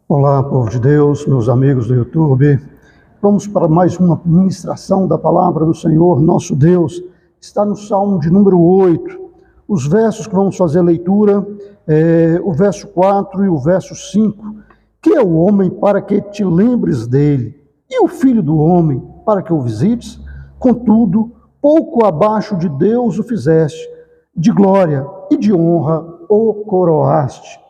Olá, povo de Deus, meus amigos do YouTube. Vamos para mais uma ministração da palavra do Senhor, nosso Deus. Está no Salmo de número 8. Os versos que vamos fazer a leitura o verso 4 e o verso 5. Que é o homem para que te lembres dele, e o filho do homem para que o visites? Contudo, pouco abaixo de Deus o fizeste, de glória e de honra o coroaste.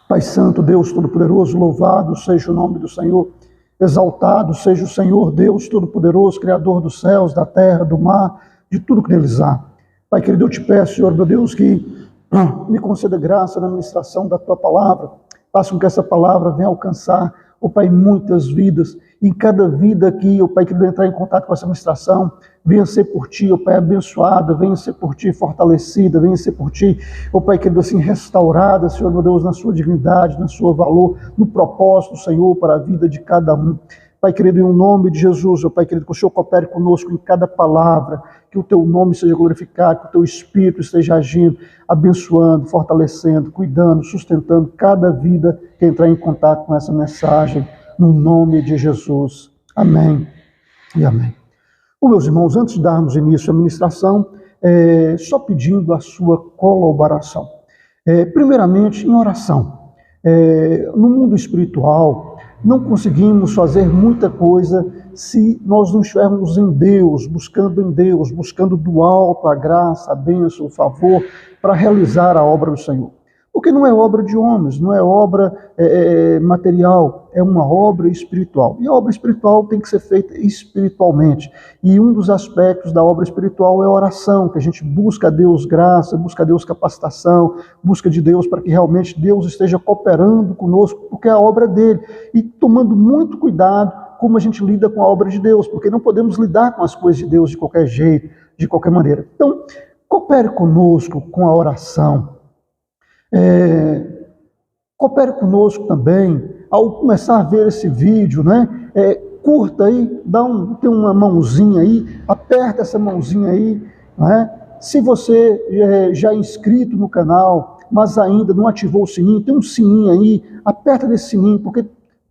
Pai Santo, Deus Todo-Poderoso, louvado seja o nome do Senhor, exaltado seja o Senhor, Deus Todo-Poderoso, Criador dos céus, da terra, do mar, de tudo que neles há. Pai querido, eu te peço, Senhor, meu Deus, que me conceda graça na ministração da Tua palavra, faça com que essa palavra venha alcançar, ó Pai, muitas vidas, em cada vida aqui, ó Pai, querido, entrar em contato com essa ministração, venha ser por Ti, ó Pai, abençoada, venha ser por Ti fortalecida, venha ser por Ti, ó Pai, querido, assim, restaurada, Senhor, meu Deus, na sua dignidade, na sua valor, no propósito, Senhor, para a vida de cada um. Pai querido, em nome de Jesus, ó Pai querido, que o Senhor coopere conosco em cada palavra, que o Teu nome seja glorificado, que o Teu Espírito esteja agindo, abençoando, fortalecendo, cuidando, sustentando cada vida que entrar em contato com essa mensagem, no nome de Jesus. Amém e amém. Bom, meus irmãos, antes de darmos início à ministração, só pedindo a sua colaboração. Primeiramente, em oração. No mundo espiritual, não conseguimos fazer muita coisa se nós não estivermos em Deus, buscando do alto a graça, a bênção, o favor, para realizar a obra do Senhor. Porque não é obra de homens, não é obra material, é uma obra espiritual. E a obra espiritual tem que ser feita espiritualmente. E um dos aspectos da obra espiritual é a oração, que a gente busca a Deus graça, busca a Deus capacitação, busca de Deus para que realmente Deus esteja cooperando conosco, porque é a obra dele. E tomando muito cuidado como a gente lida com a obra de Deus, porque não podemos lidar com as coisas de Deus de qualquer jeito, de qualquer maneira. Então, coopere conosco com a oração. Coopere conosco também, ao começar a ver esse vídeo, né? Curta aí, tem uma mãozinha aí, aperta essa mãozinha aí, né? Se você já é inscrito no canal, mas ainda não ativou o sininho, tem um sininho aí, aperta nesse sininho, porque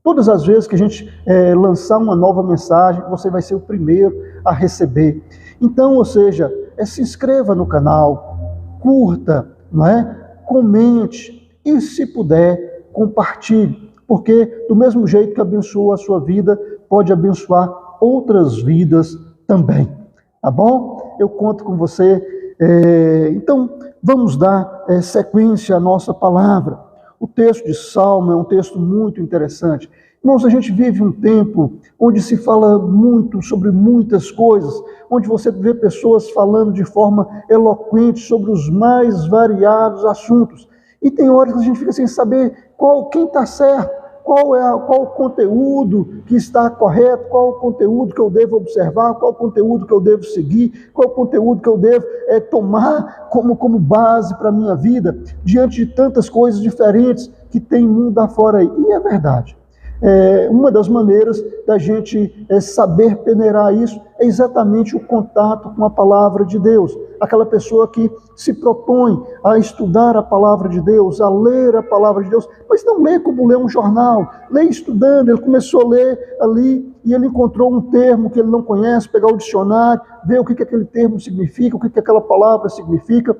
todas as vezes que a gente lançar uma nova mensagem, você vai ser o primeiro a receber. Então, ou seja, se inscreva no canal, curta, não é? Comente e, se puder, compartilhe, porque do mesmo jeito que abençoa a sua vida, pode abençoar outras vidas também, tá bom? Eu conto com você. Então, vamos dar sequência à nossa palavra. O texto de Salmo é um texto muito interessante. Irmãos, a gente vive um tempo onde se fala muito sobre muitas coisas, onde você vê pessoas falando de forma eloquente sobre os mais variados assuntos. E tem horas que a gente fica sem saber quem está certo, qual o conteúdo que está correto, qual o conteúdo que eu devo observar, qual o conteúdo que eu devo seguir, qual o conteúdo que eu devo tomar como base para a minha vida, diante de tantas coisas diferentes que tem mundo afora aí. E é verdade. Uma das maneiras da gente saber peneirar isso é exatamente o contato com a palavra de Deus. Aquela pessoa que se propõe a estudar a palavra de Deus, a ler a palavra de Deus, mas não lê como lê um jornal, lê estudando. Ele começou a ler ali e ele encontrou um termo que ele não conhece, pegar o dicionário, ver o que aquele termo significa, o que aquela palavra significa.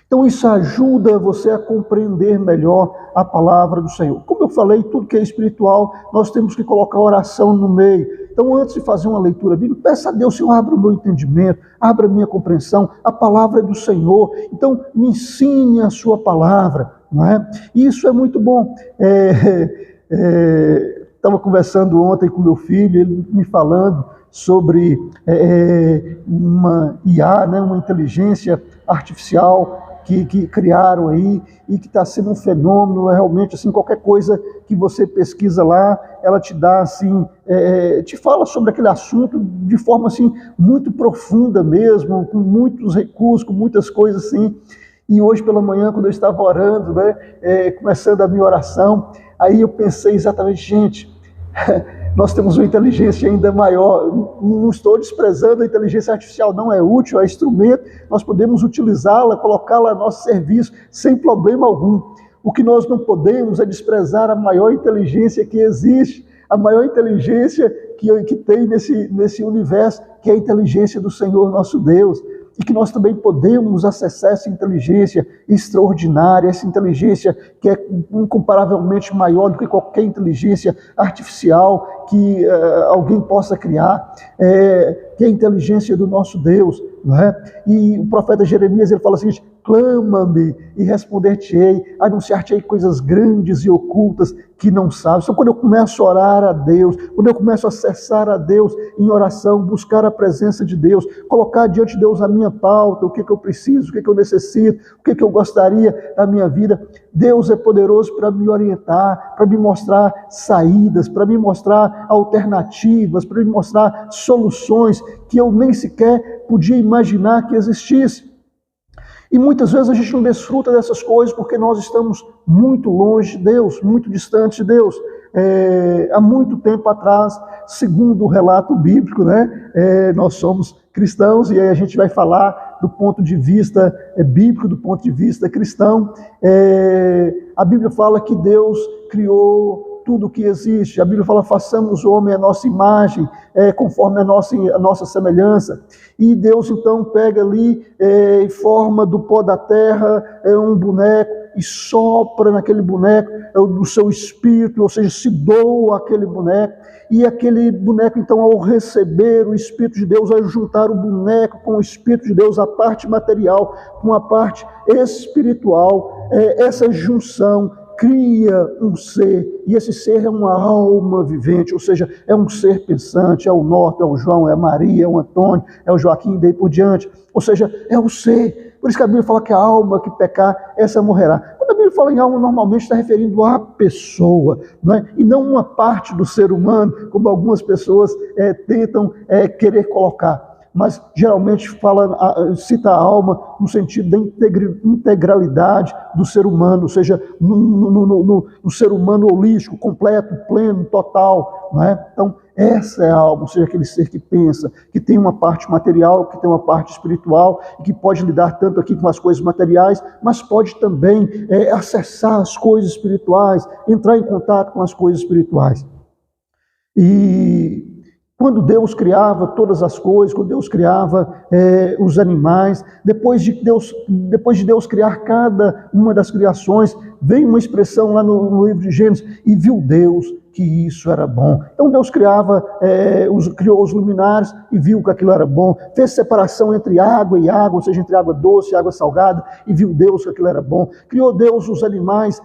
Então isso ajuda você a compreender melhor a palavra do Senhor. Como eu falei, tudo que é espiritual, nós temos que colocar oração no meio. Então, antes de fazer uma leitura bíblica, peça a Deus: Senhor, abra o meu entendimento, abra a minha compreensão, a palavra é do Senhor. Então, me ensine a sua palavra, não é? E isso é muito bom. Estava conversando ontem com meu filho, ele me falando sobre uma IA, né, uma inteligência artificial, que criaram aí e que está sendo um fenômeno, realmente, assim, qualquer coisa que você pesquisa lá, ela te dá, assim, te fala sobre aquele assunto de forma, assim, muito profunda mesmo, com muitos recursos, com muitas coisas, assim. E hoje pela manhã, quando eu estava orando, né, começando a minha oração, aí eu pensei exatamente, gente, Nós temos uma inteligência ainda maior. Não estou desprezando a inteligência artificial, não é útil, é instrumento, nós podemos utilizá-la, colocá-la a nosso serviço sem problema algum. O que nós não podemos é desprezar a maior inteligência que existe, a maior inteligência que tem nesse universo, que é a inteligência do Senhor nosso Deus. E que nós também podemos acessar essa inteligência extraordinária, essa inteligência que é incomparavelmente maior do que qualquer inteligência artificial que alguém possa criar, que é a inteligência do nosso Deus, não é? E o profeta Jeremias, ele fala assim: clama-me e responder-te-ei, anunciar-te-ei coisas grandes e ocultas que não sabes. Então, quando eu começo a orar a Deus, quando eu começo a acessar a Deus em oração, buscar a presença de Deus, colocar diante de Deus a minha pauta, o que eu preciso, o que eu necessito, o que eu gostaria da minha vida, Deus é poderoso para me orientar, para me mostrar saídas, para me mostrar alternativas, para me mostrar soluções que eu nem sequer podia imaginar que existisse. E muitas vezes a gente não desfruta dessas coisas porque nós estamos muito longe de Deus, muito distante de Deus. Há muito tempo atrás, segundo o relato bíblico, nós somos cristãos, e aí a gente vai falar do ponto de vista bíblico, do ponto de vista cristão. A Bíblia fala que Deus criou tudo o que existe. A Bíblia fala: façamos o homem à nossa imagem, conforme a nossa semelhança. E Deus então pega ali, em forma do pó da terra, um boneco, e sopra naquele boneco o seu espírito, ou seja, se doa aquele boneco. E aquele boneco, então, ao receber o Espírito de Deus, ao juntar o boneco com o Espírito de Deus, a parte material com a parte espiritual, essa junção cria um ser, e esse ser é uma alma vivente, ou seja, é um ser pensante, é o Norton, é o João, é a Maria, é o Antônio, é o Joaquim, e daí por diante, ou seja, é o ser. Por isso que a Bíblia fala que a alma que pecar, essa morrerá. Quando a Bíblia fala em alma, normalmente está referindo à pessoa, não é? E não uma parte do ser humano, como algumas pessoas tentam querer colocar. Mas geralmente cita a alma no sentido da integralidade do ser humano, ou seja, no ser humano holístico, completo, pleno, total, não é? Então, essa é a alma, ou seja, aquele ser que pensa, que tem uma parte material, que tem uma parte espiritual, e que pode lidar tanto aqui com as coisas materiais, mas pode também acessar as coisas espirituais, entrar em contato com as coisas espirituais. E quando Deus criava todas as coisas, quando Deus criava os animais, depois de Deus criar cada uma das criações, vem uma expressão lá no livro de Gênesis: e viu Deus que isso era bom. Então Deus criou os luminares e viu que aquilo era bom, fez separação entre água e água, ou seja, entre água doce e água salgada, e viu Deus que aquilo era bom. Criou Deus os animais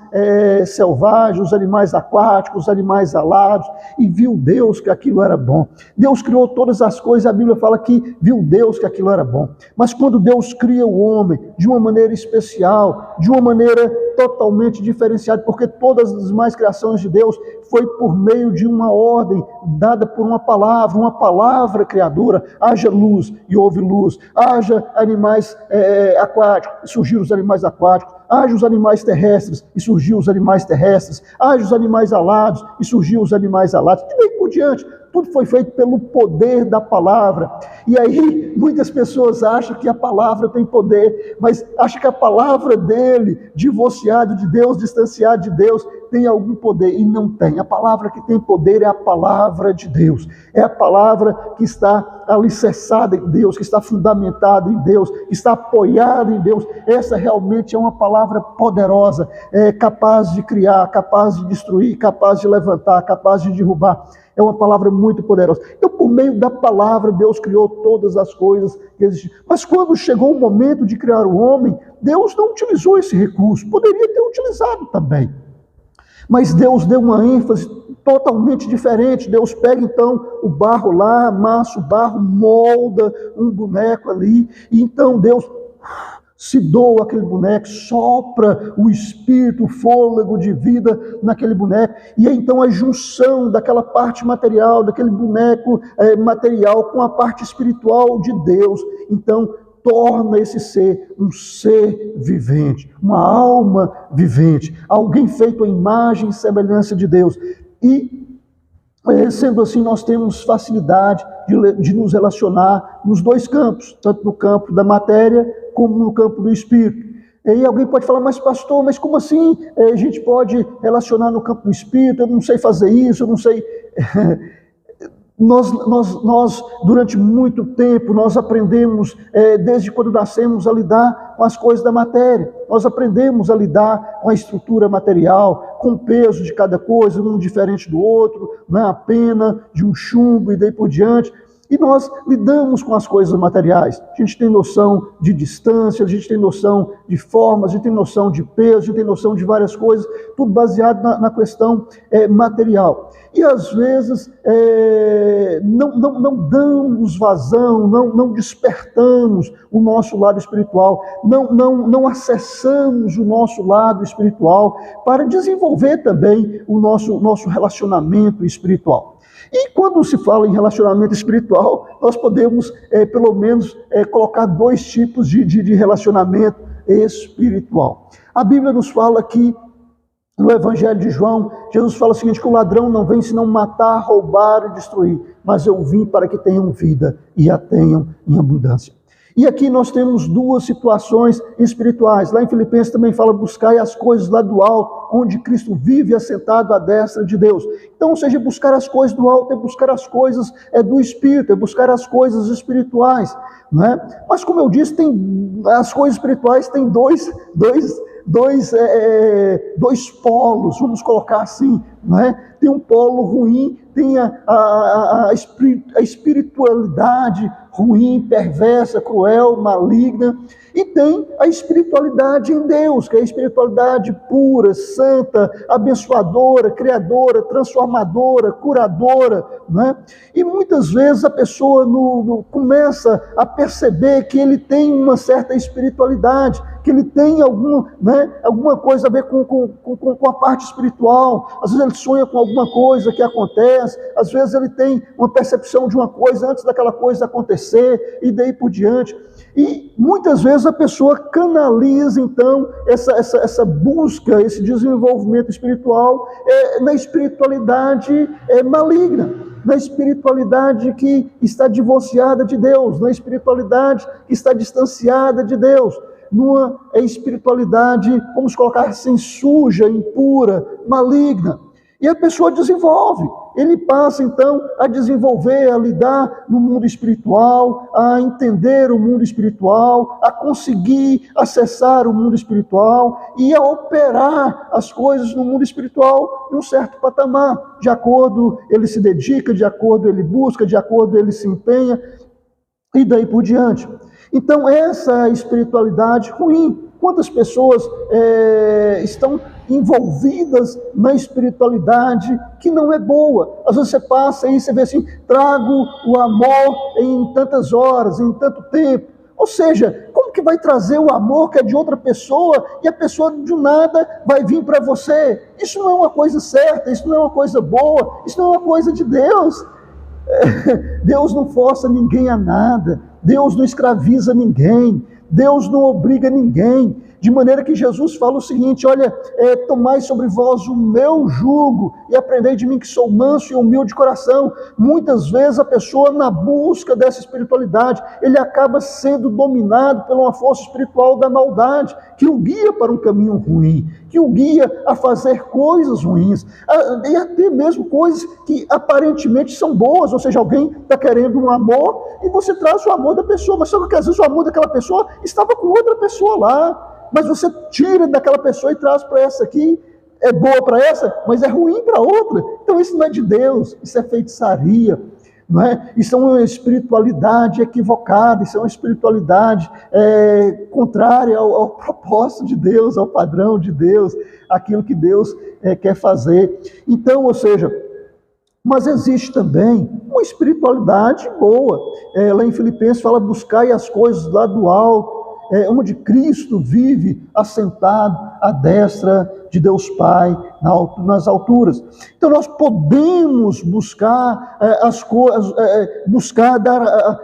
selvagens, os animais aquáticos, os animais alados, e viu Deus que aquilo era bom. Deus criou todas as coisas, a Bíblia fala que viu Deus que aquilo era bom. Mas quando Deus cria o homem de uma maneira especial, de uma maneira totalmente diferenciada, porque todas as demais criações de Deus foi por meio de uma ordem dada por uma palavra criadora: haja luz e houve luz, haja animais aquáticos e surgiram os animais aquáticos, haja os animais terrestres e surgiram os animais terrestres, haja os animais alados e surgiram os animais alados, e daí por diante. Tudo foi feito pelo poder da palavra. E aí muitas pessoas acham que a palavra tem poder, mas acham que a palavra dele, divorciado de Deus, distanciado de Deus, tem algum poder, e não tem. A palavra que tem poder é a palavra de Deus, é a palavra que está alicerçada em Deus, que está fundamentada em Deus, que está apoiada em Deus. Essa realmente é uma palavra poderosa, capaz de criar, capaz de destruir, capaz de levantar, capaz de derrubar. É uma palavra muito poderosa. Então, por meio da palavra, Deus criou todas as coisas que existiam. Mas quando chegou o momento de criar o homem, Deus não utilizou esse recurso. Poderia ter utilizado também. Mas Deus deu uma ênfase totalmente diferente. Deus pega então o barro lá, amassa o barro, molda um boneco ali. E então Deus se doa aquele boneco, sopra o espírito, o fôlego de vida naquele boneco, e então a junção daquela parte material, daquele boneco material com a parte espiritual de Deus, então torna esse ser um ser vivente, uma alma vivente, alguém feito à imagem e semelhança de Deus. E Sendo assim, nós temos facilidade de nos relacionar nos dois campos, tanto no campo da matéria como no campo do espírito. E aí alguém pode falar, mas pastor, mas como assim a gente pode relacionar no campo do espírito? Eu não sei fazer isso, eu não sei... Nós, durante muito tempo, nós aprendemos, desde quando nascemos, a lidar com as coisas da matéria. Nós aprendemos a lidar com a estrutura material, com o peso de cada coisa, um diferente do outro, não é a pena de um chumbo e daí por diante. E nós lidamos com as coisas materiais. A gente tem noção de distância, a gente tem noção de formas, a gente tem noção de peso, a gente tem noção de várias coisas, tudo baseado na questão material. E às vezes não damos vazão, não despertamos o nosso lado espiritual, não acessamos o nosso lado espiritual para desenvolver também o nosso relacionamento espiritual. E quando se fala em relacionamento espiritual, nós podemos, pelo menos, colocar dois tipos de relacionamento espiritual. A Bíblia nos fala que, no Evangelho de João, Jesus fala o seguinte, que o ladrão não vem senão matar, roubar e destruir, mas eu vim para que tenham vida e a tenham em abundância. E aqui nós temos duas situações espirituais. Lá em Filipenses também fala, buscai as coisas lá do alto, onde Cristo vive assentado à destra de Deus. Então, ou seja, buscar as coisas do alto é buscar as coisas do Espírito, é buscar as coisas espirituais. Não é? Mas como eu disse, as coisas espirituais têm dois polos, vamos colocar assim, não é? Tem um polo ruim, tem a espiritualidade ruim, perversa, cruel, maligna, e tem a espiritualidade em Deus, que é a espiritualidade pura, santa, abençoadora, criadora, transformadora, curadora, né? E muitas vezes a pessoa começa a perceber que ele tem uma certa espiritualidade, que ele tem alguma coisa a ver com a parte espiritual. Às vezes ele sonha com alguma coisa que acontece, às vezes ele tem uma percepção de uma coisa antes daquela coisa acontecer, e daí por diante. E muitas vezes a pessoa canaliza, então, essa busca, esse desenvolvimento espiritual na espiritualidade maligna, na espiritualidade que está divorciada de Deus, na espiritualidade que está distanciada de Deus, numa espiritualidade, vamos colocar assim, suja, impura, maligna. E a pessoa desenvolve, ele passa então a desenvolver, a lidar no mundo espiritual, a entender o mundo espiritual, a conseguir acessar o mundo espiritual e a operar as coisas no mundo espiritual num certo patamar. De acordo ele se dedica, de acordo ele busca, de acordo ele se empenha e daí por diante. Então essa espiritualidade ruim, quantas pessoas estão envolvidas na espiritualidade que não é boa? Às vezes você passa aí, você vê assim, trago o amor em tantas horas, em tanto tempo. Ou seja, como que vai trazer o amor que é de outra pessoa e a pessoa de nada vai vir para você? Isso não é uma coisa certa, isso não é uma coisa boa, isso não é uma coisa de Deus. Deus não força ninguém a nada, Deus não escraviza ninguém, Deus não obriga ninguém, de maneira que Jesus fala o seguinte, olha, tomai sobre vós o meu jugo e aprendei de mim que sou manso e humilde de coração. Muitas vezes a pessoa na busca dessa espiritualidade, ele acaba sendo dominado por uma força espiritual da maldade, que o guia para um caminho ruim, que o guia a fazer coisas ruins, e até mesmo coisas que aparentemente são boas, ou seja, alguém está querendo um amor e você traz o amor da pessoa, mas só que às vezes o amor daquela pessoa estava com outra pessoa lá, mas você tira daquela pessoa e traz para essa aqui, é boa para essa, mas é ruim para outra. Então isso não é de Deus, isso é feitiçaria, não é? Isso é uma espiritualidade equivocada, isso é uma espiritualidade contrária ao propósito de Deus, ao padrão de Deus, aquilo que Deus quer fazer. Então, ou seja, mas existe também uma espiritualidade boa. Lá em Filipenses fala, buscai as coisas lá do alto, onde Cristo vive assentado à destra de Deus Pai nas alturas. Então nós podemos buscar as coisas,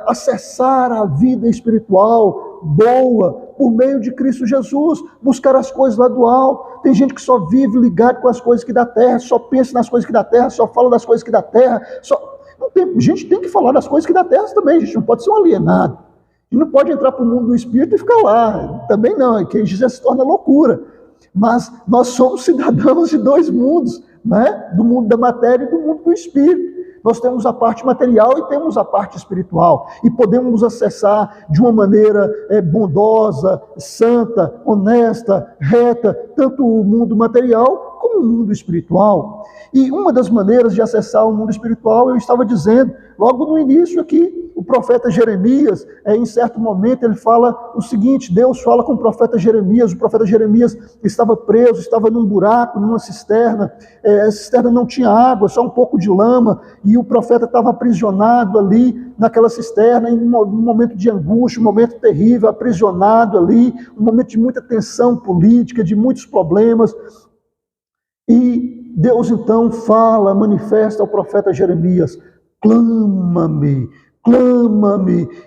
acessar a vida espiritual boa por meio de Cristo Jesus, buscar as coisas lá do alto. tem gente que só vive ligado com as coisas que da terra, só pensa nas coisas que da terra, só fala das coisas que da terra, não tem, a gente tem que falar das coisas que da terra também, a gente não pode ser um alienado, a gente não pode entrar para o mundo do espírito e ficar lá, também não, que já se torna loucura, mas nós somos cidadãos de dois mundos, né? Do mundo da matéria e do mundo do espírito. Nós temos a parte material e temos a parte espiritual. E podemos acessar de uma maneira bondosa, santa, honesta, reta, tanto o mundo material como o mundo espiritual. E uma das maneiras de acessar o mundo espiritual, eu estava dizendo, logo no início aqui, o profeta Jeremias, em certo momento, ele fala o seguinte, Deus fala com o profeta Jeremias estava preso, estava num buraco, numa cisterna, a cisterna não tinha água, só um pouco de lama, e o profeta estava aprisionado ali, naquela cisterna, em um momento de angústia, um momento terrível, aprisionado ali, um momento de muita tensão política, de muitos problemas, e Deus então fala, manifesta ao profeta Jeremias, clama-me,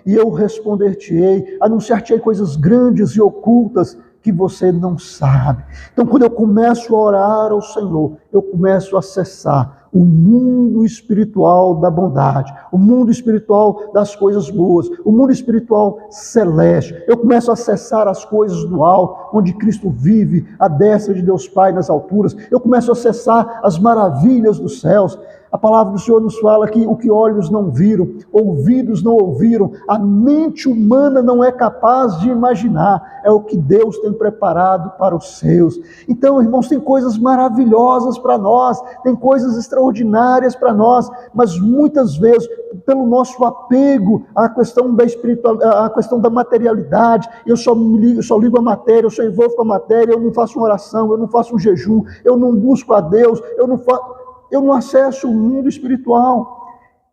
e eu responder-te-ei, anunciar-te-ei coisas grandes e ocultas que você não sabe. Então, quando eu começo a orar ao Senhor, eu começo a acessar o mundo espiritual da bondade, o mundo espiritual das coisas boas, o mundo espiritual celeste. Eu começo a acessar as coisas do alto, onde Cristo vive, à destra de Deus Pai nas alturas. Eu começo a acessar as maravilhas dos céus. A palavra do Senhor nos fala que o que olhos não viram, ouvidos não ouviram, a mente humana não é capaz de imaginar, é o que Deus tem preparado para os seus. Então, irmãos, tem coisas maravilhosas para nós, tem coisas extraordinárias para nós, mas muitas vezes, pelo nosso apego à questão da espiritualidade, à questão da materialidade, eu só ligo a matéria, eu só envolvo com a matéria, eu não faço uma oração, eu não faço um jejum, eu não busco a Deus, eu não acesso o mundo espiritual.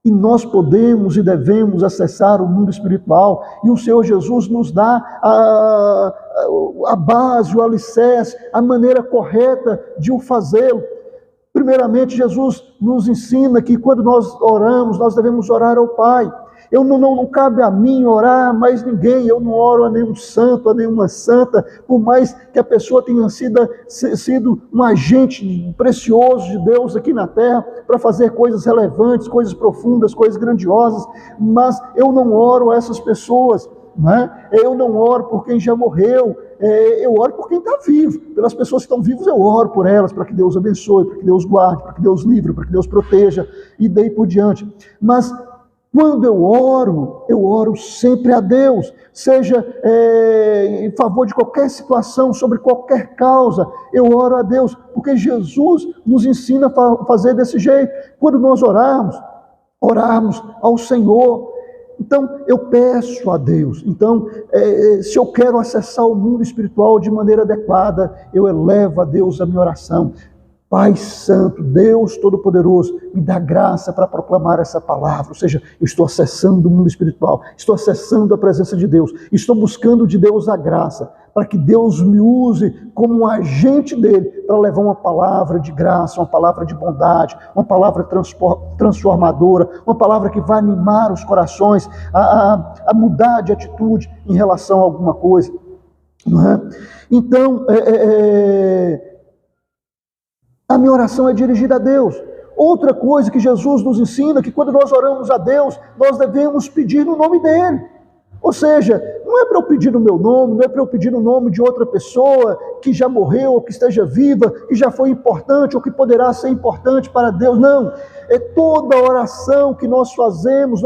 E nós podemos e devemos acessar o mundo espiritual. E o Senhor Jesus nos dá a base, o alicerce, a maneira correta de o fazê-lo. Primeiramente, Jesus nos ensina que quando nós oramos, nós devemos orar ao Pai. Não cabe a mim orar a mais ninguém, eu não oro a nenhum santo, a nenhuma santa, por mais que a pessoa tenha sido um agente precioso de Deus aqui na terra, para fazer coisas relevantes, coisas profundas, coisas grandiosas, mas eu não oro a essas pessoas, né? Eu não oro por quem já morreu, eu oro por quem está vivo, pelas pessoas que estão vivas eu oro por elas, para que Deus abençoe, para que Deus guarde, para que Deus livre, para que Deus proteja, e daí por diante. Mas quando eu oro sempre a Deus, seja em favor de qualquer situação, sobre qualquer causa, eu oro a Deus, porque Jesus nos ensina a fazer desse jeito. Quando nós orarmos ao Senhor, então eu peço a Deus. Então, se eu quero acessar o mundo espiritual de maneira adequada, eu elevo a Deus a minha oração. Pai Santo, Deus Todo-Poderoso, me dá graça para proclamar essa palavra. Ou seja, eu estou acessando o mundo espiritual, estou acessando a presença de Deus, estou buscando de Deus a graça, para que Deus me use como um agente dele, para levar uma palavra de graça, uma palavra de bondade, uma palavra transformadora, uma palavra que vai animar os corações a mudar de atitude em relação a alguma coisa. Não é? Então, a minha oração é dirigida a Deus. Outra coisa que Jesus nos ensina, que quando nós oramos a Deus, nós devemos pedir no nome dEle. Ou seja, não é para eu pedir no meu nome, não é para eu pedir no nome de outra pessoa que já morreu, ou que esteja viva, que já foi importante, ou que poderá ser importante para Deus, não. É toda oração que nós fazemos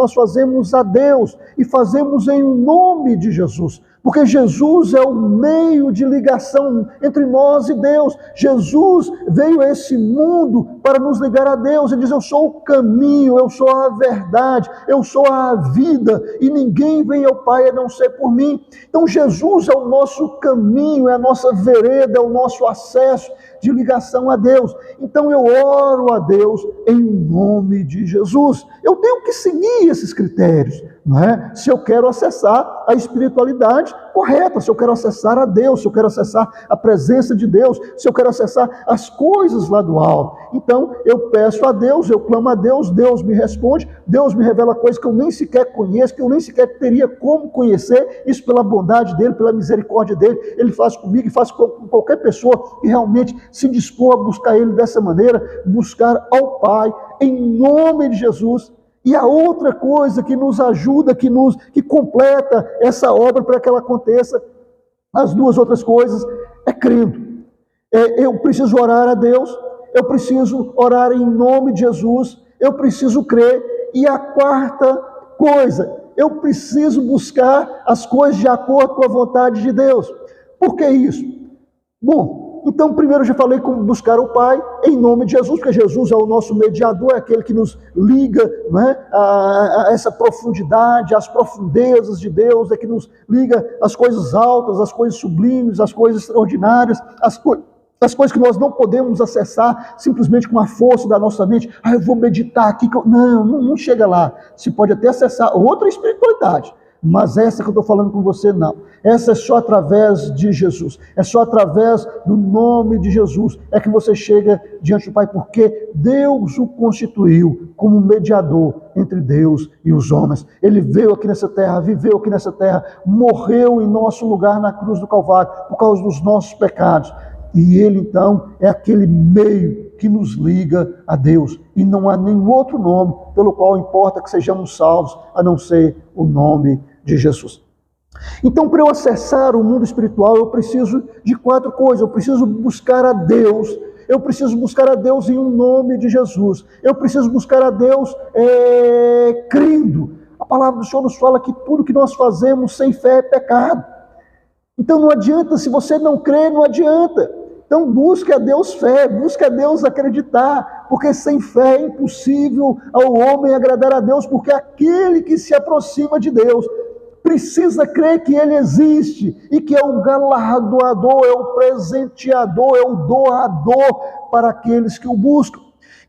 a Deus, e fazemos em nome de Jesus. Porque Jesus é o meio de ligação entre nós e Deus. Jesus veio a esse mundo para nos ligar a Deus. Ele diz, eu sou o caminho, eu sou a verdade, eu sou a vida, e ninguém vem ao Pai a não ser por mim. Então Jesus é o nosso caminho, é a nossa vereda, é o nosso acesso. de ligação a Deus. Então eu oro a Deus em nome de Jesus. Eu tenho que seguir esses critérios, não é? Se eu quero acessar a espiritualidade correta, se eu quero acessar a Deus, se eu quero acessar a presença de Deus, se eu quero acessar as coisas lá do alto. Então eu peço a Deus, eu clamo a Deus, Deus me responde, Deus me revela coisas que eu nem sequer conheço, que eu nem sequer teria como conhecer, isso pela bondade dele, pela misericórdia dele. Ele faz comigo e faz com qualquer pessoa que realmente se dispor a buscar ele dessa maneira, buscar ao Pai em nome de Jesus. E a outra coisa que nos ajuda, que completa essa obra para que ela aconteça, as duas outras coisas, é crendo. Eu preciso orar a Deus, eu preciso orar em nome de Jesus, eu preciso crer. E a quarta coisa, eu preciso buscar as coisas de acordo com a vontade de Deus. Por que isso? Bom, então primeiro eu já falei como buscar o Pai em nome de Jesus, porque Jesus é o nosso mediador, é aquele que nos liga, não é, a essa profundidade, às profundezas de Deus, é que nos liga às coisas altas, às coisas sublimes, às coisas extraordinárias, às coisas que nós não podemos acessar simplesmente com a força da nossa mente. Eu vou meditar aqui. Não chega lá. Se pode até acessar outra espiritualidade, mas essa que eu estou falando com você, não. Essa é só através de Jesus. É só através do nome de Jesus é que você chega diante do Pai, porque Deus o constituiu como mediador entre Deus e os homens. Ele veio aqui nessa terra, viveu aqui nessa terra, morreu em nosso lugar na cruz do Calvário, por causa dos nossos pecados. E ele então é aquele meio que nos liga a Deus. E não há nenhum outro nome pelo qual importa que sejamos salvos, a não ser o nome de Jesus. Então, para eu acessar o mundo espiritual, eu preciso de quatro coisas. Eu preciso buscar a Deus. Eu preciso buscar a Deus em um nome de Jesus. Eu preciso buscar a Deus crendo. A palavra do Senhor nos fala que tudo que nós fazemos sem fé é pecado. Então não adianta, se você não crê, não adianta. Então busque a Deus fé, busque a Deus acreditar, porque sem fé é impossível ao homem agradar a Deus, porque aquele que se aproxima de Deus precisa crer que Ele existe e que é o galardoador, é o presenteador, é o doador para aqueles que o buscam.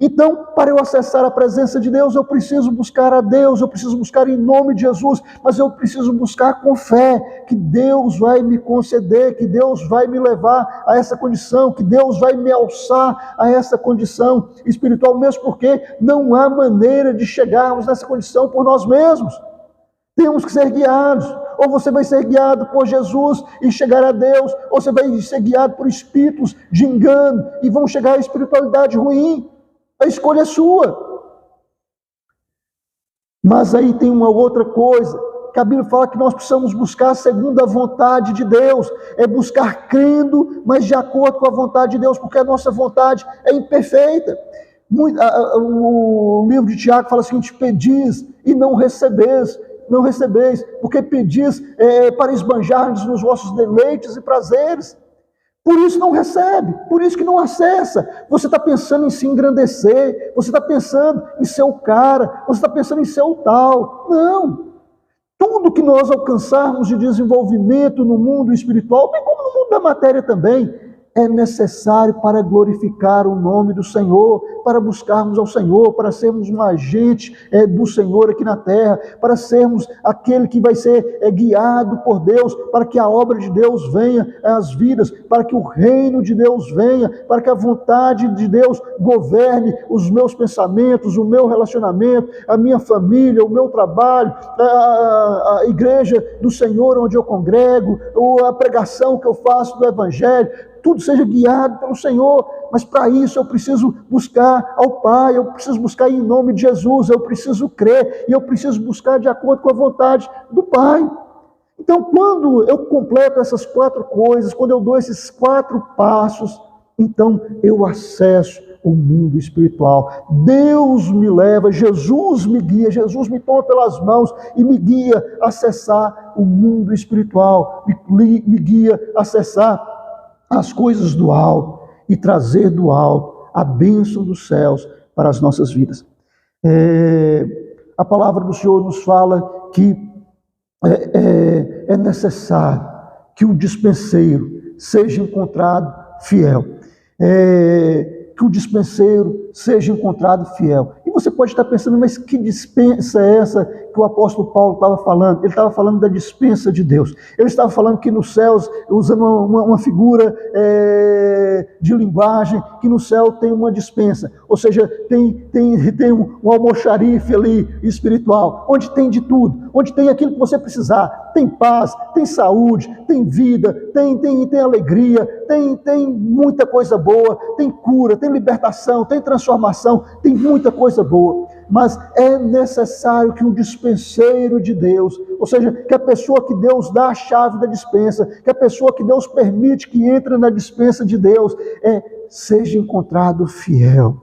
Então, para eu acessar a presença de Deus, eu preciso buscar a Deus, eu preciso buscar em nome de Jesus, mas eu preciso buscar com fé, que Deus vai me conceder, que Deus vai me levar a essa condição, que Deus vai me alçar a essa condição espiritual, mesmo porque não há maneira de chegarmos nessa condição por nós mesmos. Temos que ser guiados. Ou você vai ser guiado por Jesus e chegar a Deus, ou você vai ser guiado por espíritos de engano e vão chegar à espiritualidade ruim. A escolha é sua. Mas aí tem uma outra coisa, que a Bíblia fala que nós precisamos buscar segundo a vontade de Deus. É buscar crendo, mas de acordo com a vontade de Deus, porque a nossa vontade é imperfeita. O livro de Tiago fala o seguinte: pedis e não recebeis, porque pedis para esbanjar-nos nos vossos deleites e prazeres. Por isso não recebe, por isso que não acessa. Você está pensando em se engrandecer, você está pensando em ser o cara, você está pensando em ser o tal. Não. Tudo que nós alcançarmos de desenvolvimento no mundo espiritual, bem como no mundo da matéria também, é necessário para glorificar o nome do Senhor, para buscarmos ao Senhor, para sermos um agente do Senhor aqui na terra, para sermos aquele que vai ser guiado por Deus, para que a obra de Deus venha às vidas, para que o reino de Deus venha, para que a vontade de Deus governe os meus pensamentos, o meu relacionamento, a minha família, o meu trabalho, a igreja do Senhor onde eu congrego, a pregação que eu faço do Evangelho. Tudo seja guiado pelo Senhor, mas para isso eu preciso buscar ao Pai, eu preciso buscar em nome de Jesus, eu preciso crer e eu preciso buscar de acordo com a vontade do Pai. Então, quando eu completo essas quatro coisas, quando eu dou esses quatro passos, então eu acesso o mundo espiritual. Deus me leva, Jesus me guia, Jesus me toma pelas mãos e me guia a acessar o mundo espiritual, me guia a acessar as coisas do alto e trazer do alto a bênção dos céus para as nossas vidas. A palavra do Senhor nos fala que é necessário que o dispenseiro seja encontrado fiel. que o dispenseiro seja encontrado fiel. E você pode estar pensando, mas que dispensa é essa que o apóstolo Paulo estava falando? Ele estava falando da dispensa de Deus. Ele estava falando que nos céus, usando uma figura de linguagem, que no céu tem uma dispensa. Ou seja, tem um almoxarife ali espiritual, onde tem de tudo, onde tem aquilo que você precisar. Tem paz, tem saúde, tem vida, tem alegria, tem muita coisa boa, tem cura, tem libertação, tem transformação, tem muita coisa boa. Mas é necessário que o dispenseiro de Deus, ou seja, que a pessoa que Deus dá a chave da dispensa, que a pessoa que Deus permite que entre na dispensa de Deus, seja encontrado fiel.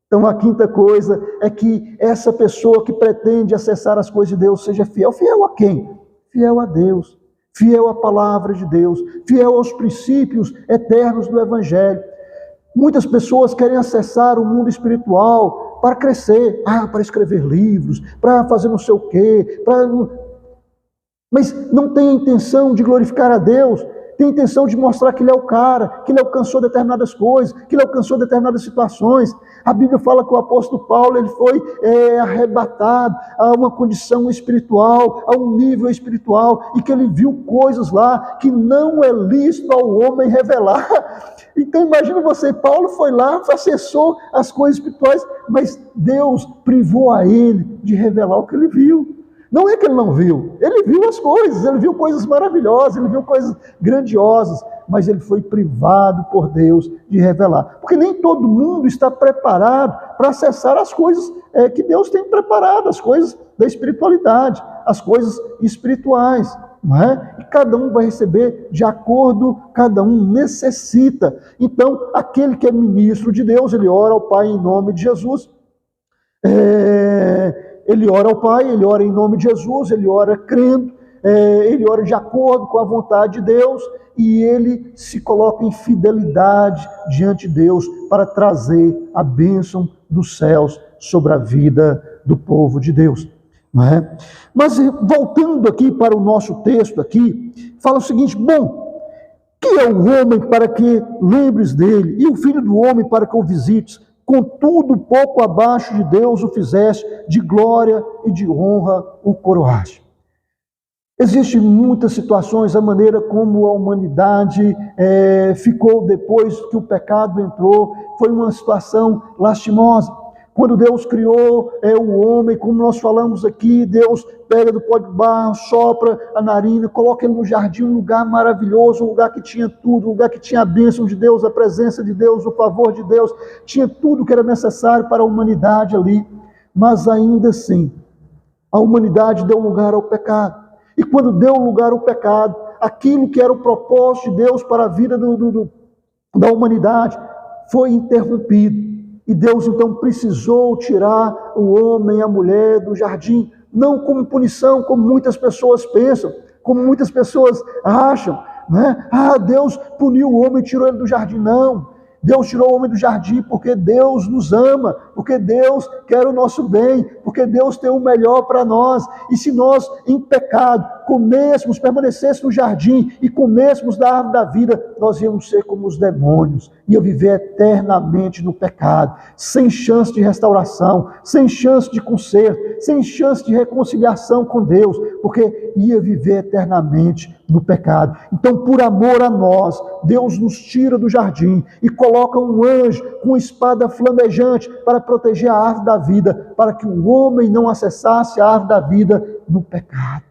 Então a quinta coisa é que essa pessoa que pretende acessar as coisas de Deus seja fiel. Fiel a quem? Fiel a Deus, fiel à palavra de Deus, fiel aos princípios eternos do Evangelho. Muitas pessoas querem acessar o mundo espiritual para crescer, para escrever livros, para fazer não sei o quê, mas não tem a intenção de glorificar a Deus, tem a intenção de mostrar que ele é o cara, que ele alcançou determinadas coisas, que ele alcançou determinadas situações. A Bíblia fala que o apóstolo Paulo ele foi arrebatado a uma condição espiritual, a um nível espiritual, e que ele viu coisas lá que não é lícito ao homem revelar. Então imagina você, Paulo foi lá, acessou as coisas espirituais, mas Deus privou a ele de revelar o que ele viu. Não é que ele não viu, ele viu as coisas, ele viu coisas maravilhosas, ele viu coisas grandiosas, mas ele foi privado por Deus de revelar. Porque nem todo mundo está preparado para acessar as coisas que Deus tem preparado, as coisas da espiritualidade, as coisas espirituais. Não é? E cada um vai receber de acordo, cada um necessita. Então, aquele que é ministro de Deus, ele ora ao Pai em nome de Jesus. Ele ora ao Pai, ele ora em nome de Jesus, ele ora crendo, ele ora de acordo com a vontade de Deus e ele se coloca em fidelidade diante de Deus para trazer a bênção dos céus sobre a vida do povo de Deus. Não é? Mas voltando aqui para o nosso texto aqui, fala o seguinte: bom, que é o homem para que lembres dele, e o filho do homem para que o visites? Contudo, pouco abaixo de Deus o fizeste, de glória e de honra o coroaste. Existem muitas situações, a maneira como a humanidade ficou depois que o pecado entrou, foi uma situação lastimosa. Quando Deus criou o homem, como nós falamos aqui, Deus pega do pó de barro, sopra a narina, coloca ele no jardim, um lugar maravilhoso, um lugar que tinha tudo, um lugar que tinha a bênção de Deus, a presença de Deus, o favor de Deus, tinha tudo que era necessário para a humanidade ali. Mas ainda assim, a humanidade deu lugar ao pecado. E quando deu lugar ao pecado, aquilo que era o propósito de Deus para a vida da humanidade foi interrompido. E Deus então precisou tirar o homem e a mulher do jardim, não como punição, como muitas pessoas pensam, como muitas pessoas acham, né? Deus puniu o homem e tirou ele do jardim. Não, Deus tirou o homem do jardim porque Deus nos ama, porque Deus quer o nosso bem, porque Deus tem o melhor para nós. E se nós, em pecado, permanecêssemos no jardim e comêssemos da árvore da vida, nós íamos ser como os demônios, ia viver eternamente no pecado, sem chance de restauração, sem chance de conserto, sem chance de reconciliação com Deus, porque ia viver eternamente no pecado. Então, por amor a nós, Deus nos tira do jardim e coloca um anjo com espada flamejante para proteger a árvore da vida, para que o homem não acessasse a árvore da vida no pecado.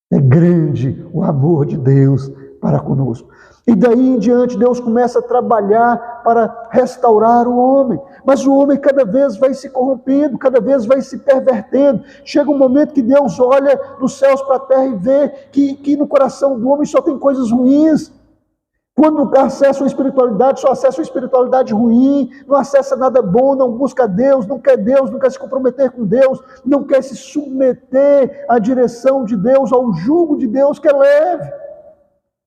É grande o amor de Deus para conosco. E daí em diante Deus começa a trabalhar para restaurar o homem. Mas o homem cada vez vai se corrompendo, cada vez vai se pervertendo. Chega um momento que Deus olha dos céus para a terra e vê que no coração do homem só tem coisas ruins. Quando acessa a espiritualidade, só acessa a espiritualidade ruim, não acessa nada bom, não busca Deus, não quer se comprometer com Deus, não quer se submeter à direção de Deus, ao jugo de Deus que é leve.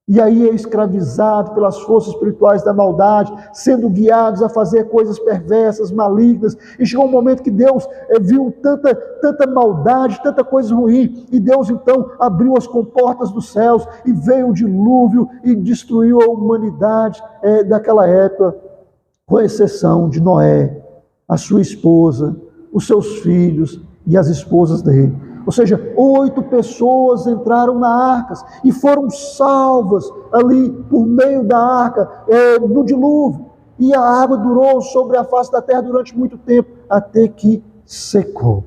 e aí é escravizado pelas forças espirituais da maldade, sendo guiados a fazer coisas perversas, malignas, e chegou um momento que Deus viu tanta maldade, tanta coisa ruim, e Deus então abriu as comportas dos céus, e veio o dilúvio, e destruiu a humanidade daquela época, com exceção de Noé, a sua esposa, os seus filhos e as esposas dele. Ou seja, 8 pessoas entraram na arca e foram salvas ali por meio da arca, no dilúvio. E a água durou sobre a face da terra durante muito tempo, até que secou.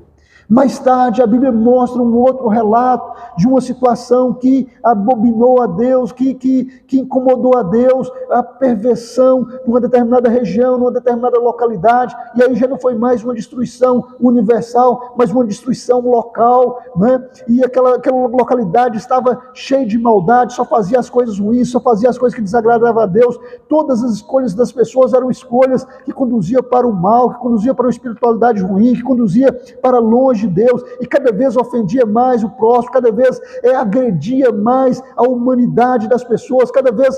Mais tarde, a Bíblia mostra um outro relato de uma situação que abominou a Deus, que incomodou a Deus, a perversão numa determinada região, numa determinada localidade, e aí já não foi mais uma destruição universal, mas uma destruição local, né? E aquela localidade estava cheia de maldade, só fazia as coisas ruins, só fazia as coisas que desagradavam a Deus. Todas as escolhas das pessoas eram escolhas que conduziam para o mal, que conduziam para uma espiritualidade ruim, que conduzia para longe de Deus, e cada vez ofendia mais o próximo, cada vez agredia mais a humanidade das pessoas, cada vez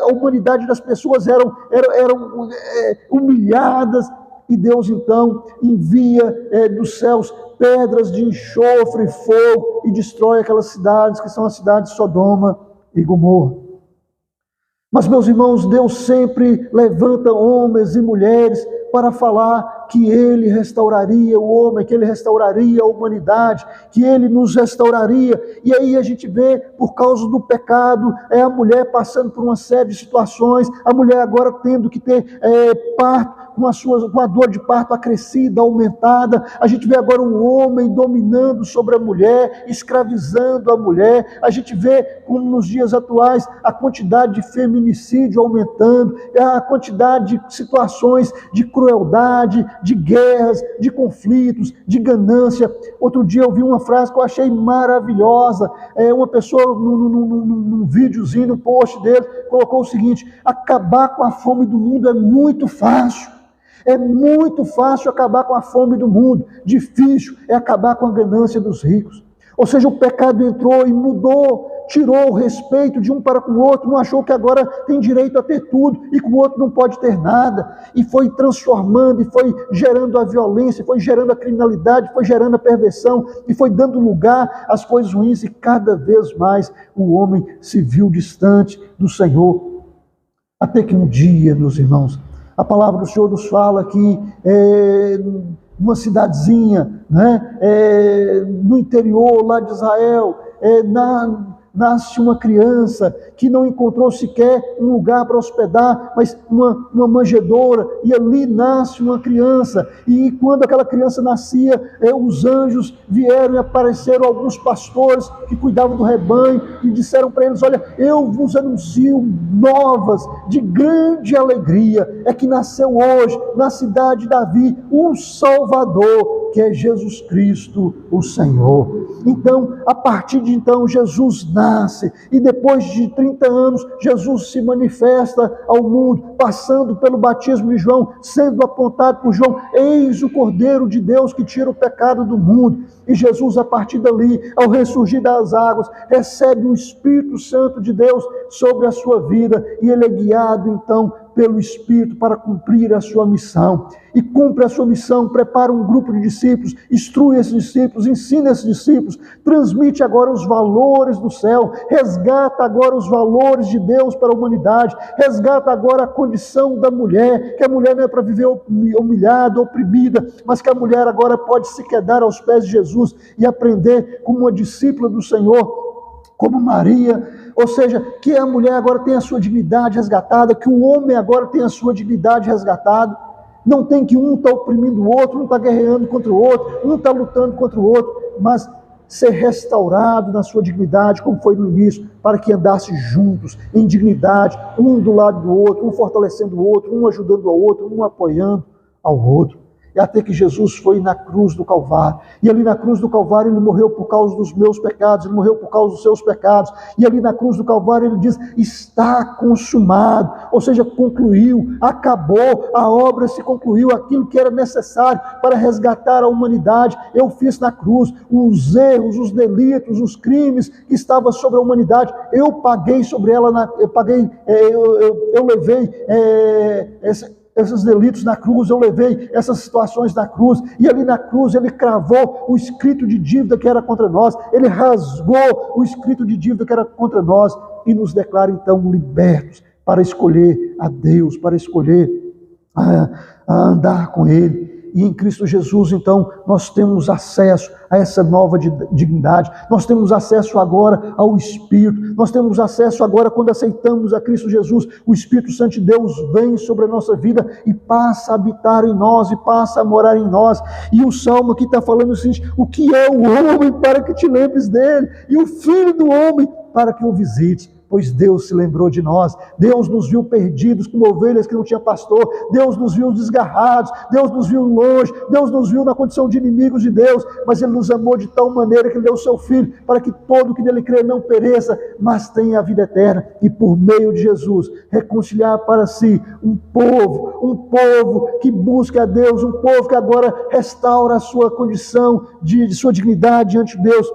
a humanidade das pessoas eram humilhadas, e Deus então envia dos céus pedras de enxofre e fogo, e destrói aquelas cidades, que são as cidades de Sodoma e Gomorra. Mas, meus irmãos, Deus sempre levanta homens e mulheres para falar que Ele restauraria o homem, que Ele restauraria a humanidade, que Ele nos restauraria. E aí a gente vê, por causa do pecado, a mulher passando por uma série de situações, a mulher agora tendo que ter parto, com a dor de parto acrescida, aumentada. A gente vê agora um homem dominando sobre a mulher, escravizando a mulher. A gente vê, como nos dias atuais, a quantidade de feminicídio aumentando, a quantidade de situações de crueldade, de guerras, de conflitos, de ganância. Outro dia eu vi uma frase que eu achei maravilhosa. Uma pessoa, num videozinho, no post dele, colocou o seguinte: acabar com a fome do mundo é muito fácil. É muito fácil acabar com a fome do mundo. Difícil é acabar com a ganância dos ricos. Ou seja, o pecado entrou e mudou, tirou o respeito de um para com o outro, não achou que agora tem direito a ter tudo e que o outro não pode ter nada, e foi transformando, e foi gerando a violência, foi gerando a criminalidade, foi gerando a perversão, e foi dando lugar às coisas ruins, e cada vez mais o homem se viu distante do Senhor. Até que um dia, meus irmãos, a palavra do Senhor nos fala que uma cidadezinha, né, no interior lá de Israel, nasce uma criança que não encontrou sequer um lugar para hospedar, mas uma manjedoura, e ali nasce uma criança, e quando aquela criança nascia, os anjos vieram e apareceram alguns pastores que cuidavam do rebanho, e disseram para eles: olha, eu vos anuncio novas de grande alegria, é que nasceu hoje, na cidade de Davi, um Salvador, que é Jesus Cristo, o Senhor. Então, a partir de então, Jesus nasce, e depois de 30 anos, Jesus se manifesta ao mundo, passando pelo batismo de João, sendo apontado por João: eis o Cordeiro de Deus que tira o pecado do mundo. E Jesus, a partir dali, ao ressurgir das águas, recebe o Espírito Santo de Deus sobre a sua vida, e ele é guiado então pelo Espírito para cumprir a sua missão. E cumpre a sua missão, prepara um grupo de discípulos, instrui esses discípulos, ensina esses discípulos, transmite agora os valores do céu, resgata agora os valores de Deus para a humanidade, resgata agora a condição da mulher, que a mulher não é para viver humilhada, oprimida, mas que a mulher agora pode se quedar aos pés de Jesus e aprender como uma discípula do Senhor, como Maria. Ou seja, que a mulher agora tem a sua dignidade resgatada, que o homem agora tem a sua dignidade resgatada. Não tem que um está oprimindo o outro, um está guerreando contra o outro, um está lutando contra o outro, mas ser restaurado na sua dignidade, como foi no início, para que andasse juntos, em dignidade, um do lado do outro, um fortalecendo o outro, um ajudando ao outro, um apoiando ao outro. até que Jesus foi na cruz do Calvário. E ali na cruz do Calvário ele morreu por causa dos meus pecados, ele morreu por causa dos seus pecados. E ali na cruz do Calvário ele diz: está consumado, ou seja, concluiu, acabou, a obra se concluiu, aquilo que era necessário para resgatar a humanidade, eu fiz na cruz. Os erros, os delitos, os crimes que estavam sobre a humanidade, eu paguei sobre ela, eu levei esses delitos na cruz, eu levei essas situações na cruz, e ali na cruz ele cravou o escrito de dívida que era contra nós, ele rasgou o escrito de dívida que era contra nós, e nos declara então libertos para escolher a Deus, para escolher a andar com Ele. E em Cristo Jesus, então, nós temos acesso a essa nova dignidade, nós temos acesso agora ao Espírito, nós temos acesso agora, quando aceitamos a Cristo Jesus, o Espírito Santo de Deus vem sobre a nossa vida e passa a habitar em nós, e passa a morar em nós. E o Salmo aqui está falando o seguinte: o que é o homem para que te lembres dele, e o filho do homem para que o visites? Pois Deus se lembrou de nós, Deus nos viu perdidos como ovelhas que não tinha pastor, Deus nos viu desgarrados, Deus nos viu longe, Deus nos viu na condição de inimigos de Deus, mas Ele nos amou de tal maneira que Ele deu o seu Filho, para que todo que nele crê não pereça, mas tenha a vida eterna, e por meio de Jesus, reconciliar para si um povo que busca a Deus, um povo que agora restaura a sua condição de sua dignidade diante de Deus.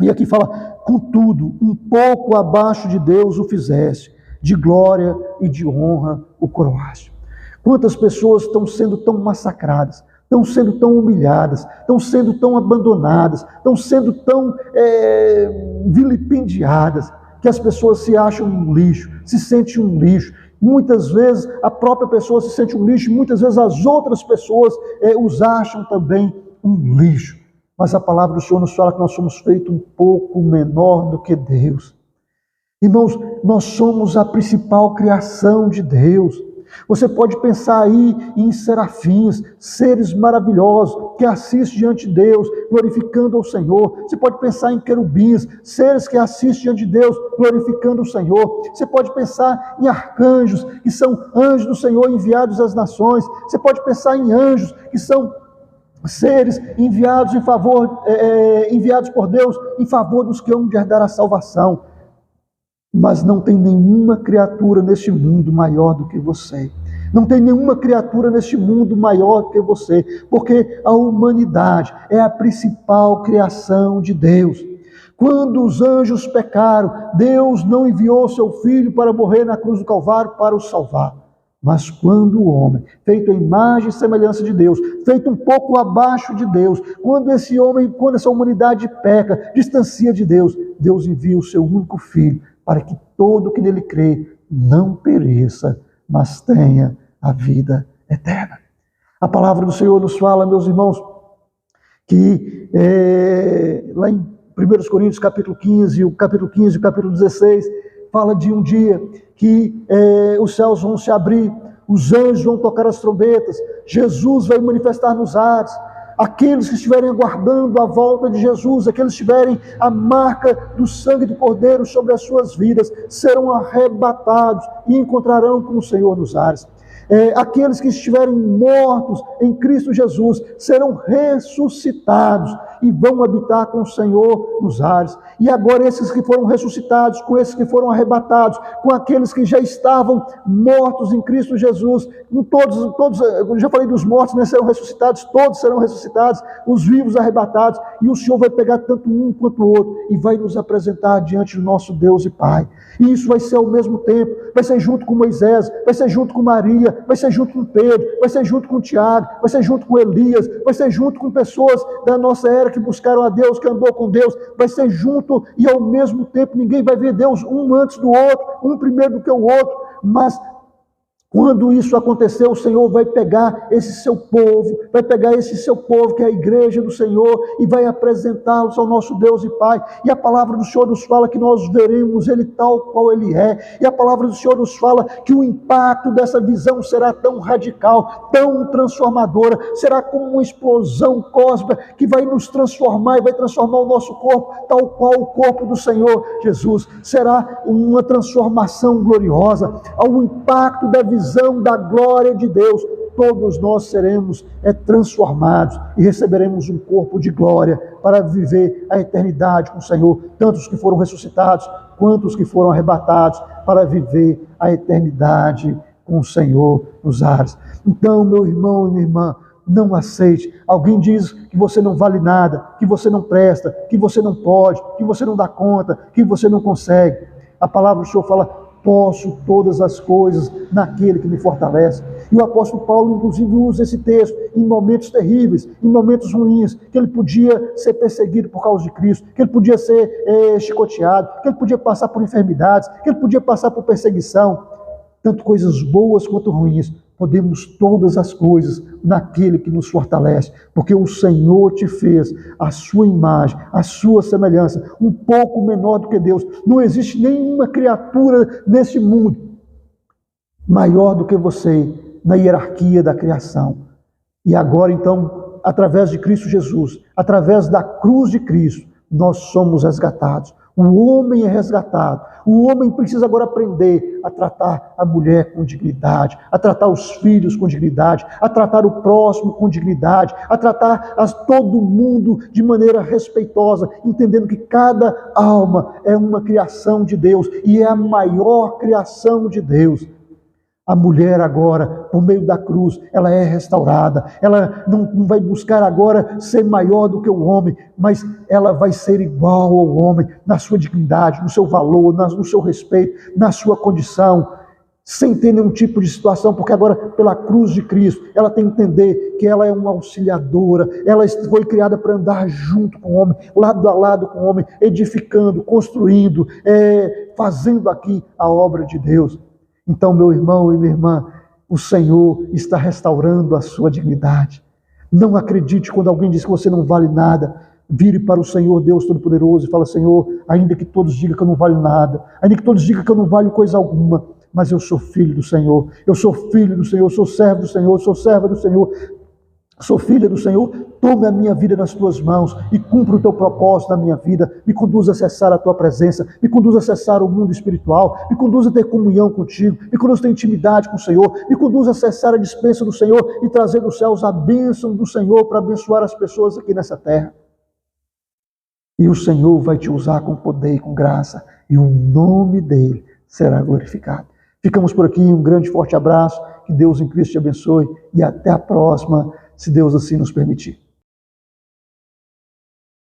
E aqui fala: contudo, um pouco abaixo de Deus o fizeste, de glória e de honra o coroaste. Quantas pessoas estão sendo tão massacradas, estão sendo tão humilhadas, estão sendo tão abandonadas, estão sendo tão vilipendiadas, que as pessoas se acham um lixo, se sentem um lixo. Muitas vezes a própria pessoa se sente um lixo, muitas vezes as outras pessoas os acham também um lixo. Mas a palavra do Senhor nos fala que nós somos feitos um pouco menor do que Deus. Irmãos, nós somos a principal criação de Deus. Você pode pensar aí em serafins, seres maravilhosos que assistem diante de Deus, glorificando ao Senhor. Você pode pensar em querubins, seres que assistem diante de Deus, glorificando o Senhor. Você pode pensar em arcanjos, que são anjos do Senhor enviados às nações. Você pode pensar em anjos, que são seres enviados enviados por Deus em favor dos que hão de herdar a salvação. Mas não tem nenhuma criatura neste mundo maior do que você. Não tem nenhuma criatura neste mundo maior do que você, porque a humanidade é a principal criação de Deus. Quando os anjos pecaram, Deus não enviou seu Filho para morrer na cruz do Calvário para os salvar. Mas quando o homem, feito à imagem e semelhança de Deus, feito um pouco abaixo de Deus, quando essa humanidade peca, distancia de Deus, Deus envia o seu único Filho, para que todo que nele crê não pereça, mas tenha a vida eterna. A palavra do Senhor nos fala, meus irmãos, que lá em 1 Coríntios capítulo 15, o capítulo 15 e o capítulo 16, fala de um dia que os céus vão se abrir, os anjos vão tocar as trombetas, Jesus vai manifestar nos ares. Aqueles que estiverem aguardando a volta de Jesus, aqueles que tiverem a marca do sangue do Cordeiro sobre as suas vidas, serão arrebatados e encontrarão com o Senhor nos ares. Aqueles que estiverem mortos em Cristo Jesus serão ressuscitados e vão habitar com o Senhor nos ares. E agora esses que foram ressuscitados, com esses que foram arrebatados, com aqueles que já estavam mortos em Cristo Jesus, todos, eu já falei dos mortos, né, serão ressuscitados, todos serão ressuscitados, os vivos arrebatados, e o Senhor vai pegar tanto um quanto o outro e vai nos apresentar diante do nosso Deus e Pai. E isso vai ser ao mesmo tempo, vai ser junto com Moisés, vai ser junto com Maria, vai ser junto com Pedro, vai ser junto com Tiago, vai ser junto com Elias, vai ser junto com pessoas da nossa era que buscaram a Deus, que andou com Deus, vai ser junto e ao mesmo tempo. Ninguém vai ver Deus um antes do outro, um primeiro do que o outro, mas quando isso acontecer, o Senhor vai pegar esse seu povo, que é a igreja do Senhor, e vai apresentá-los ao nosso Deus e Pai. E a palavra do Senhor nos fala que nós veremos Ele tal qual Ele é. E a palavra do Senhor nos fala que o impacto dessa visão será tão radical, tão transformadora, será como uma explosão cósmica que vai nos transformar e vai transformar o nosso corpo, tal qual o corpo do Senhor Jesus. Será uma transformação gloriosa, ao impacto da visão da glória de Deus. todos nós seremos transformados e receberemos um corpo de glória para viver a eternidade com o Senhor, tanto os que foram ressuscitados quanto os que foram arrebatados para viver a eternidade com o Senhor nos ares. Então, meu irmão e minha irmã, não aceite. Alguém diz que você não vale nada, que você não presta, que você não pode, que você não dá conta, que você não consegue. A palavra do Senhor fala: posso todas as coisas naquele que me fortalece. E o apóstolo Paulo, inclusive, usa esse texto em momentos terríveis, em momentos ruins, que ele podia ser perseguido por causa de Cristo, que ele podia ser chicoteado, que ele podia passar por enfermidades, que ele podia passar por perseguição. Tanto coisas boas quanto ruins, podemos todas as coisas naquele que nos fortalece, porque o Senhor te fez a sua imagem, a sua semelhança, um pouco menor do que Deus. Não existe nenhuma criatura nesse mundo maior do que você na hierarquia da criação. E agora, então, através de Cristo Jesus, através da cruz de Cristo, nós somos resgatados. O homem é resgatado. O homem precisa agora aprender a tratar a mulher com dignidade, a tratar os filhos com dignidade, a tratar o próximo com dignidade, a tratar todo mundo de maneira respeitosa, entendendo que cada alma é uma criação de Deus e é a maior criação de Deus. A mulher agora, por meio da cruz, ela é restaurada. Ela não vai buscar agora ser maior do que o homem, mas ela vai ser igual ao homem na sua dignidade, no seu valor, no seu respeito, na sua condição, sem ter nenhum tipo de situação, porque agora, pela cruz de Cristo, ela tem que entender que ela é uma auxiliadora, ela foi criada para andar junto com o homem, lado a lado com o homem, edificando, construindo, fazendo aqui a obra de Deus. Então, meu irmão e minha irmã, o Senhor está restaurando a sua dignidade. Não acredite quando alguém diz que você não vale nada. Vire para o Senhor Deus Todo-Poderoso e fala: Senhor, ainda que todos digam que eu não valho nada, ainda que todos digam que eu não valho coisa alguma, mas eu sou filho do Senhor, eu sou filho do Senhor, eu sou servo do Senhor, eu sou serva do Senhor, sou filha do Senhor. Tome a minha vida nas tuas mãos e cumpra o teu propósito na minha vida. Me conduza a acessar a tua presença, me conduza a acessar o mundo espiritual, me conduza a ter comunhão contigo, me conduza a ter intimidade com o Senhor, me conduza a acessar a despensa do Senhor e trazer dos céus a bênção do Senhor para abençoar as pessoas aqui nessa terra. E o Senhor vai te usar com poder e com graça, e o nome dele será glorificado. Ficamos por aqui, um grande forte abraço, que Deus em Cristo te abençoe e até a próxima, se Deus assim nos permitir.